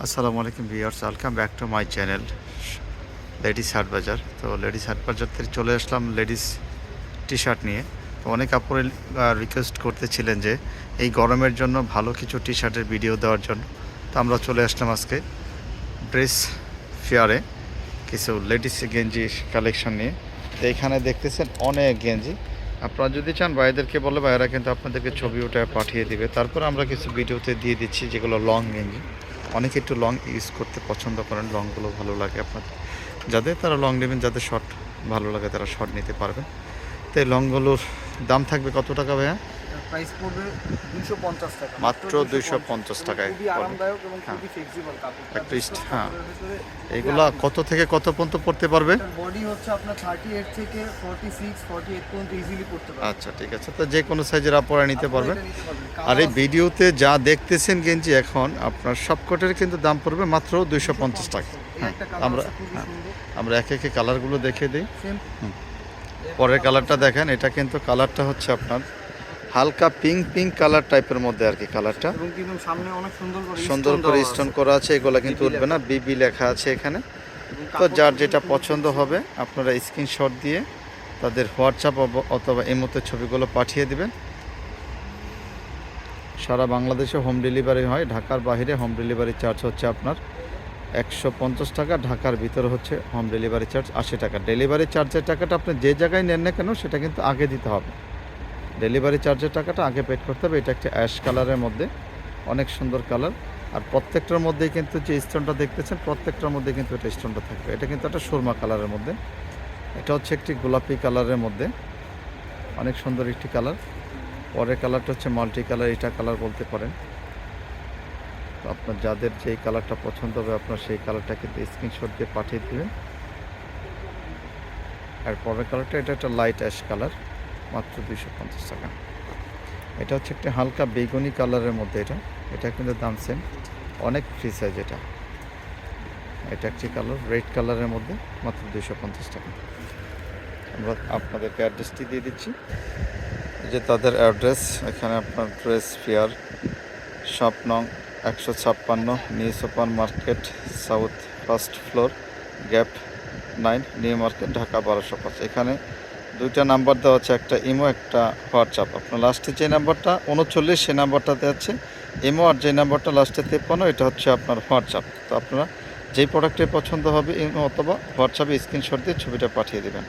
আসসালামু আলাইকুম viewers, welcome back to my channel ladies হাট বাজার। তো লেডিস হাট বাজার থেকে চলে আসলাম লেডিস টি শার্ট নিয়ে। তো অনেক আপুরে রিকোয়েস্ট করতেছিলেন যে এই গরমের জন্য ভালো কিছু টি শার্টের ভিডিও দেওয়ার জন্য। তো আমরা চলে আসলাম আজকে ড্রেস ফেয়ারে কিছু লেডিস গেঞ্জি কালেকশন নিয়ে। তো এখানে দেখতেছেন অনেক গেঞ্জি। আপনারা যদি চান ভাইদেরকে বলে ভাইয়েরা কিন্তু আপনাদেরকে ছবি ওটা পাঠিয়ে দিবে। তারপর আমরা কিছু ভিডিওতে দিয়ে দিচ্ছি যেগুলো লং গেঞ্জি। অনেকে একটু লং ইউজ করতে পছন্দ করেন, লংগুলো ভালো লাগে আপনাদের, যাদের তারা লং নেবেন, যাদের শর্ট ভালো লাগে তারা শর্ট নিতে পারবেন। তো এই লংগুলোর দাম থাকবে কত টাকা ভাইয়া? প্রাইস পড়বে 250 টাকা, মাত্র 250 টাকায়। খুবই আরামদায়ক এবং খুবই ফ্লেক্সিবল কাপড়। একটা হ্যাঁ, এগুলা কত থেকে কত পর্যন্ত পড়তে পারবে? বডি হচ্ছে আপনার 38 থেকে 46 48 পর্যন্ত ইজিলি পড়তে পারবে। আচ্ছা, ঠিক আছে। তো যে কোনো সাইজের আপনারা নিতে পারবেন। আর এই ভিডিওতে যা দেখতেছেন গেঞ্জি এখন আপনার সবকটের কিন্তু দাম পড়বে মাত্র 250 টাকা। হ্যাঁ, আমরা একে একে কালারগুলো দেখে দিই। পরের কালারটা দেখেন, এটা কিন্তু কালারটা হচ্ছে আপনার হালকা পিঙ্ক কালার টাইপের মধ্যে আর কি কালারটা। এবং কিন্তু সামনে অনেক সুন্দর করে স্টোন করা আছে, এগুলো কিন্তু উঠবে না, বিবি লেখা আছে এখানে। তো যার যেটা পছন্দ হবে আপনারা স্ক্রিনশট দিয়ে তাদের হোয়াটসঅ্যাপ অথবা ইমোতে ছবিগুলো পাঠিয়ে দিবেন। সারা বাংলাদেশে হোম ডেলিভারি হয়। ঢাকার বাইরে হোম ডেলিভারি চার্জ হচ্ছে আপনার 150 টাকা, ঢাকার ভিতরে হচ্ছে হোম ডেলিভারি চার্জ 80 টাকা। ডেলিভারি চার্জের টাকাটা আপনি যে জায়গায় নেন না কেন সেটা কিন্তু আগে দিতে হবে। ডেলিভারি চার্জের টাকাটা আগে পেড করতে হবে। এটা একটা অ্যাশ কালারের মধ্যে, অনেক সুন্দর কালার। আর প্রত্যেকটার মধ্যেই কিন্তু যে স্টোনটা দেখতেছেন প্রত্যেকটার মধ্যে কিন্তু এটা স্টোনটা থাকবে। এটা কিন্তু একটা সুরমা কালারের মধ্যে, এটা হচ্ছে একটি গোলাপি কালারের মধ্যে, অনেক সুন্দর একটি কালার। পরের কালারটা হচ্ছে মাল্টি কালার, এটা কালার বলতে পারেন। তো আপনার যাদের যেই কালারটা পছন্দ হবে আপনার সেই কালারটা কিন্তু স্ক্রিনশট দিয়ে পাঠিয়ে দেবেন। আর পরের কালারটা এটা একটা লাইট অ্যাশ কালার, মাত্র 250 টাকা। এটা হচ্ছে একটা হালকা বেগুনি কালারের মধ্যে, এটা কিন্তু দাম সেম, অনেক ফ্রি সাইজ। এটা একটি কালার রেড কালারের মধ্যে, মাত্র 250 টাকা। আমরা আপনাদেরকে অ্যাড্রেসটি দিয়ে দিচ্ছি, যে তাদের অ্যাড্রেস এখানে আপনার ড্রেস ফেয়ার, শপ নং 156, new super market south, first floor, gap 9, new market, Dhaka 1205। এখানে দুইটা নাম্বার দেওয়া আছে, একটা ইমো একটা হোয়াটসঅ্যাপ। আপনার লাস্টে যে নাম্বারটা 39 সেই নাম্বারটাতে আছে ইমো, আর যে নাম্বারটা লাস্টে 53 এটা হচ্ছে আপনার হোয়াটসঅ্যাপ। তো আপনারা যেই প্রোডাক্টের পছন্দ হবে ইমো অথবা হোয়াটসঅ্যাপে স্ক্রিনশট দিয়ে ছবিটা পাঠিয়ে দেবেন।